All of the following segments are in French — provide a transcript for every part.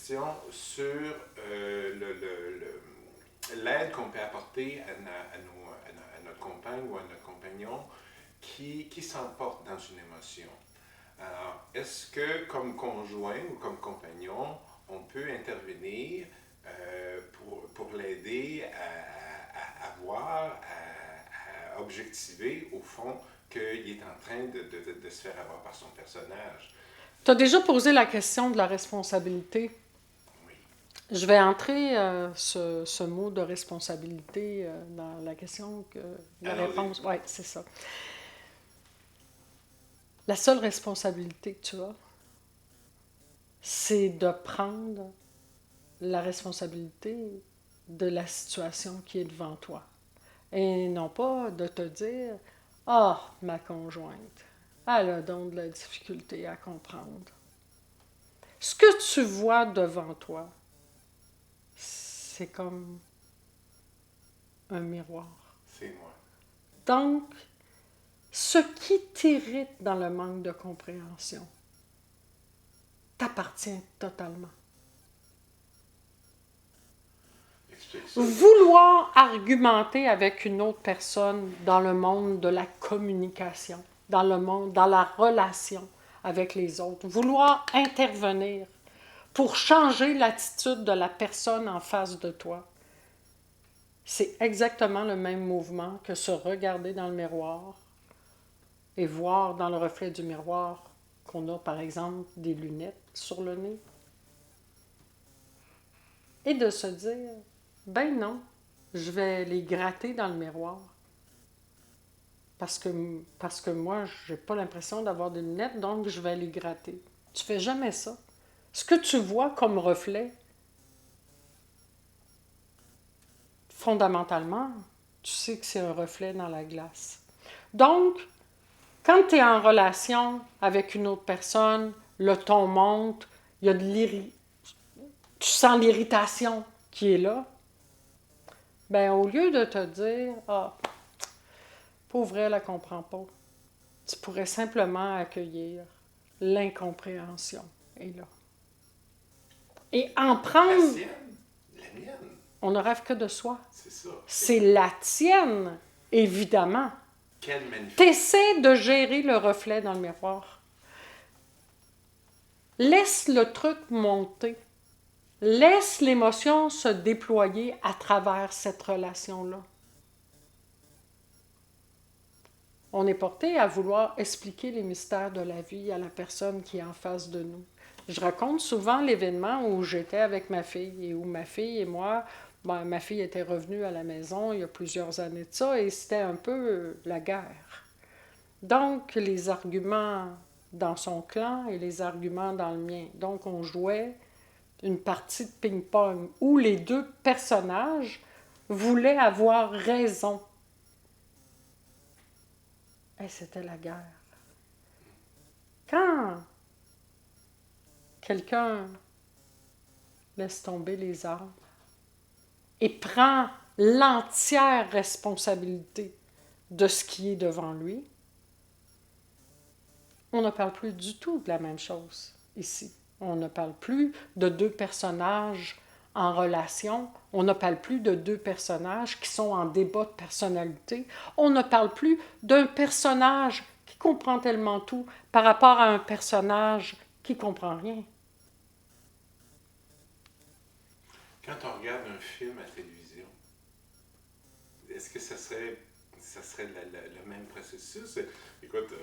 question sur l'aide qu'on peut apporter à notre compagne ou à notre compagnon qui s'emporte dans une émotion. Alors, est-ce que comme conjoint ou comme compagnon, on peut intervenir pour l'aider à voir, à objectiver au fond qu'il est en train de se faire avoir par son personnage? Tu as déjà posé la question de la responsabilité. Oui. Je vais entrer ce mot de responsabilité dans la question, la Allons-y. réponse. Oui, c'est ça. La seule responsabilité que tu as, c'est de prendre la responsabilité de la situation qui est devant toi. Et non pas de te dire « Ah, ma conjointe, elle a donc de la difficulté à comprendre. » Ce que tu vois devant toi, c'est comme un miroir. C'est moi. Donc, ce qui t'irrite dans le manque de compréhension t'appartient totalement. Explique ça. Vouloir argumenter avec une autre personne dans le monde de la communication, dans le monde, dans la relation avec les autres, vouloir intervenir pour changer l'attitude de la personne en face de toi, c'est exactement le même mouvement que se regarder dans le miroir et voir dans le reflet du miroir qu'on a, par exemple, des lunettes sur le nez. Et de se dire, ben non, je vais les gratter dans le miroir. Parce que moi, je n'ai pas l'impression d'avoir des lunettes, donc je vais les gratter. Tu fais jamais ça. Ce que tu vois comme reflet, fondamentalement, tu sais que c'est un reflet dans la glace. Donc, quand tu es en relation avec une autre personne, le ton monte, il y a tu sens l'irritation qui est là. Ben, au lieu de te dire « Ah, pauvre elle, elle ne comprend pas », tu pourrais simplement accueillir l'incompréhension. Et là. Et en prendre... La sienne, la mienne. On ne rêve que de soi. C'est ça. C'est la tienne, évidemment. Quelle magnifique. T'essaies de gérer le reflet dans le miroir. Laisse le truc monter. Laisse l'émotion se déployer à travers cette relation-là. On est porté à vouloir expliquer les mystères de la vie à la personne qui est en face de nous. Je raconte souvent l'événement où j'étais avec ma fille et où ma fille et moi, ma fille était revenue à la maison il y a plusieurs années de ça et c'était un peu la guerre. Donc, les arguments dans son clan et les arguments dans le mien. Donc, on jouait une partie de ping-pong où les deux personnages voulaient avoir raison. Et c'était la guerre. Quand quelqu'un laisse tomber les armes et prend l'entière responsabilité de ce qui est devant lui, on ne parle plus du tout de la même chose ici. On ne parle plus de deux personnages en relation. On ne parle plus de deux personnages qui sont en débat de personnalité. On ne parle plus d'un personnage qui comprend tellement tout par rapport à un personnage qui ne comprend rien. Quand on regarde un film à la télévision, est-ce que ça serait le même processus? Écoute,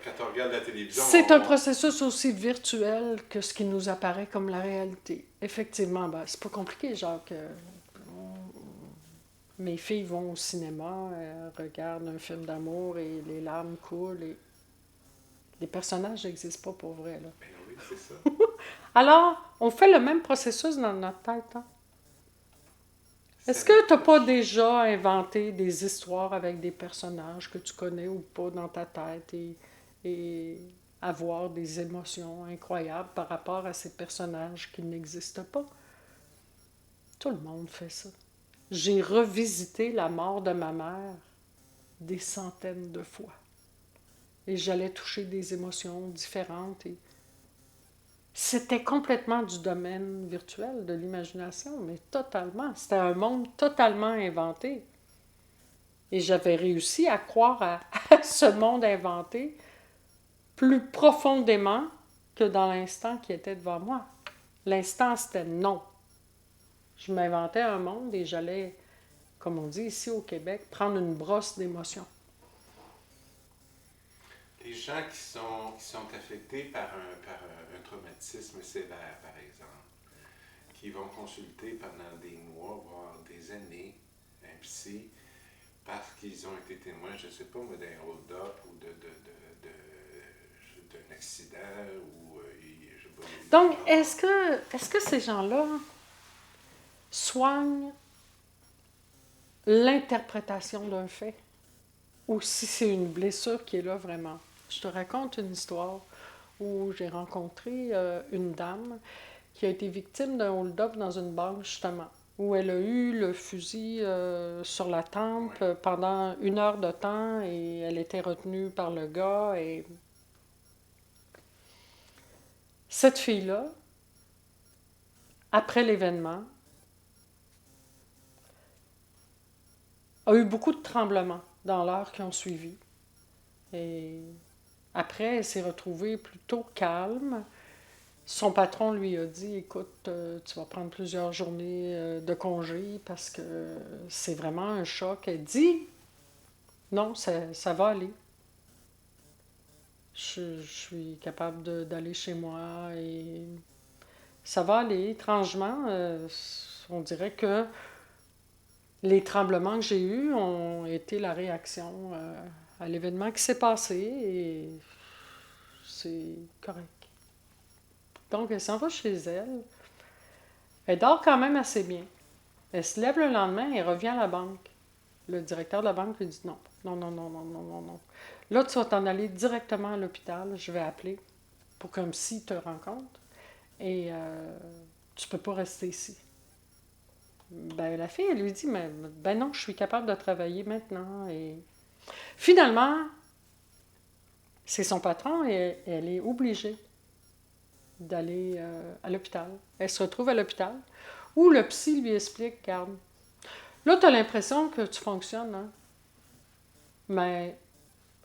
quand on regarde la télévision... C'est un processus aussi virtuel que ce qui nous apparaît comme la réalité. Effectivement, c'est pas compliqué, Jacques. Mes filles vont au cinéma, regardent un film d'amour et les larmes coulent. Et les personnages n'existent pas pour vrai. Là. Ben oui, c'est ça. Alors, on fait le même processus dans notre tête. Hein? Est-ce que tu n'as pas déjà inventé des histoires avec des personnages que tu connais ou pas dans ta tête et avoir des émotions incroyables par rapport à ces personnages qui n'existent pas? Tout le monde fait ça. J'ai revisité la mort de ma mère des centaines de fois. Et j'allais toucher des émotions différentes. Et C'était complètement du domaine virtuel, de l'imagination, mais totalement. C'était un monde totalement inventé. Et j'avais réussi à croire à ce monde inventé plus profondément que dans l'instant qui était devant moi. L'instant, c'était non. Je m'inventais un monde et j'allais, comme on dit ici au Québec, prendre une brosse d'émotions. Les gens qui sont affectés par un traumatisme sévère, par exemple, qui vont consulter pendant des mois, voire des années, un psy, parce qu'ils ont été témoins, je ne sais pas, d'un hold-up ou d'un accident ou je sais pas, Donc, est-ce que ces gens-là soignent l'interprétation d'un fait ou si c'est une blessure qui est là vraiment? Je te raconte une histoire où j'ai rencontré une dame qui a été victime d'un hold-up dans une banque, justement, où elle a eu le fusil sur la tempe ouais. pendant 1 heure de temps et elle était retenue par le gars. Et cette fille-là, après l'événement, a eu beaucoup de tremblements dans l'heure qui ont suivi. Et après, elle s'est retrouvée plutôt calme. Son patron lui a dit, écoute, tu vas prendre plusieurs journées de congé parce que c'est vraiment un choc. Elle dit, non, ça va aller. Je suis capable d'aller chez moi et ça va aller. Étrangement, on dirait que les tremblements que j'ai eus ont été la réaction à l'événement qui s'est passé et c'est correct. Donc, elle s'en va chez elle. Elle dort quand même assez bien. Elle se lève le lendemain et revient à la banque. Le directeur de la banque lui dit non, non, non, non, non, non, non, non. Là, tu vas t'en aller directement à l'hôpital. Je vais appeler pour qu'un psy te rencontre. Et tu peux pas rester ici. Ben, la fille, elle lui dit, mais ben non, je suis capable de travailler maintenant. Et finalement, c'est son patron et elle est obligée d'aller à l'hôpital. Elle se retrouve à l'hôpital où le psy lui explique, regarde, là, tu as l'impression que tu fonctionnes, hein? Mais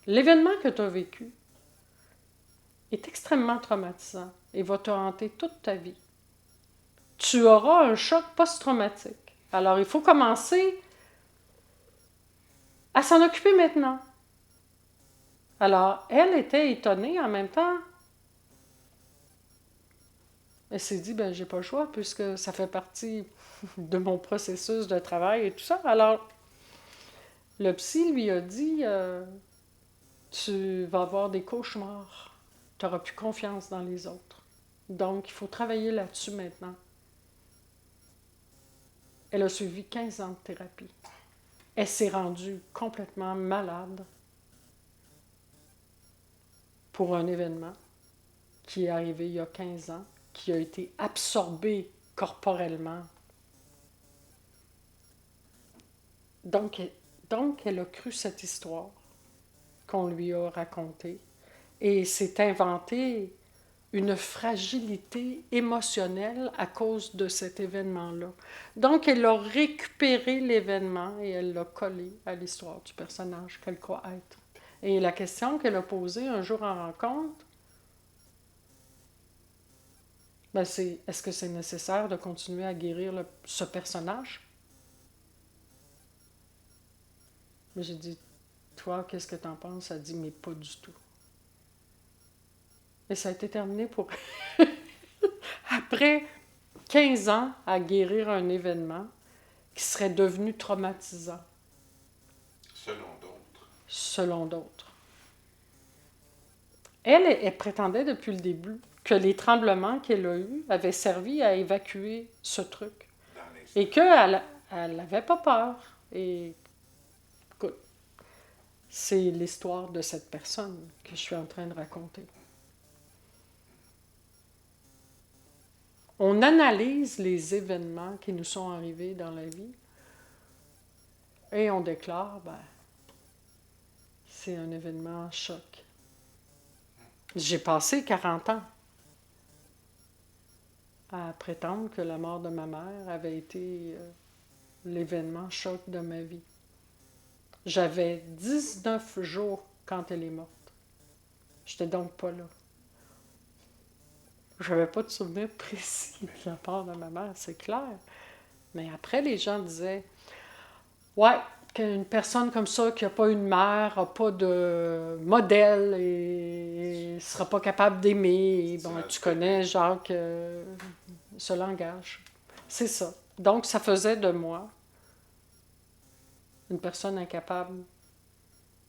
l'événement que tu as vécu est extrêmement traumatisant et va te hanter toute ta vie. Tu auras un choc post-traumatique. Alors, il faut commencer à s'en occuper maintenant. Alors, elle était étonnée en même temps. Elle s'est dit, ben, j'ai pas le choix puisque ça fait partie de mon processus de travail et tout ça. Alors, le psy lui a dit, tu vas avoir des cauchemars. Tu n'auras plus confiance dans les autres. Donc, il faut travailler là-dessus maintenant. Elle a suivi 15 ans de thérapie. Elle s'est rendue complètement malade pour un événement qui est arrivé il y a 15 ans, qui a été absorbé corporellement. Donc, elle a cru cette histoire qu'on lui a racontée et s'est inventée une fragilité émotionnelle à cause de cet événement-là. Donc, elle a récupéré l'événement et elle l'a collé à l'histoire du personnage qu'elle croit être. Et la question qu'elle a posée un jour en rencontre, ben c'est est-ce que c'est nécessaire de continuer à guérir ce personnage? Mais j'ai dit, toi, qu'est-ce que t'en penses? Elle dit, mais pas du tout. Et ça a été terminé pour après 15 ans à guérir un événement qui serait devenu traumatisant. Selon d'autres. Selon d'autres. Elle prétendait depuis le début que les tremblements qu'elle a eus avaient servi à évacuer ce truc. Et qu'elle n'avait pas peur. Et écoute, c'est l'histoire de cette personne que je suis en train de raconter. On analyse les événements qui nous sont arrivés dans la vie et on déclare, ben, c'est un événement choc. J'ai passé 40 ans à prétendre que la mort de ma mère avait été l'événement choc de ma vie. J'avais 19 jours quand elle est morte. J'étais donc pas là. Je n'avais pas de souvenir précis de la part de ma mère, c'est clair. Mais après, les gens disaient, ouais, qu'une personne comme ça, qui n'a pas une mère, n'a pas de modèle et ne sera pas capable d'aimer. Et bon, tu connais Jacques, ce langage. C'est ça. Donc, ça faisait de moi une personne incapable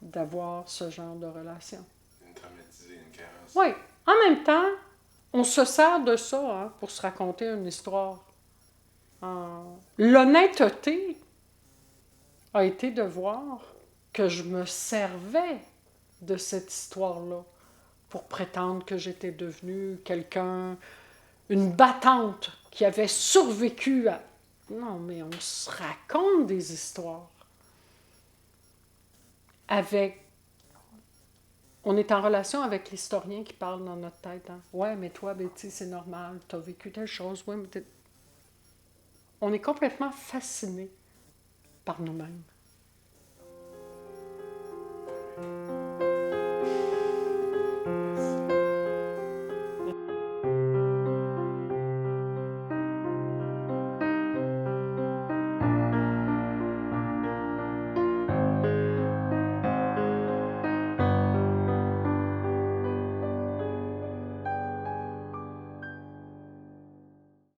d'avoir ce genre de relation. Une traumatisée, une carence. Oui. En même temps, on se sert de ça hein, pour se raconter une histoire. L'honnêteté a été de voir que je me servais de cette histoire-là pour prétendre que j'étais devenue quelqu'un, une battante qui avait survécu à... Non, mais on se raconte des histoires. On est en relation avec l'historien qui parle dans notre tête. Hein. Ouais, mais toi, Betty, c'est normal, tu as vécu telle chose. Ouais, mais on est complètement fasciné par nous-mêmes.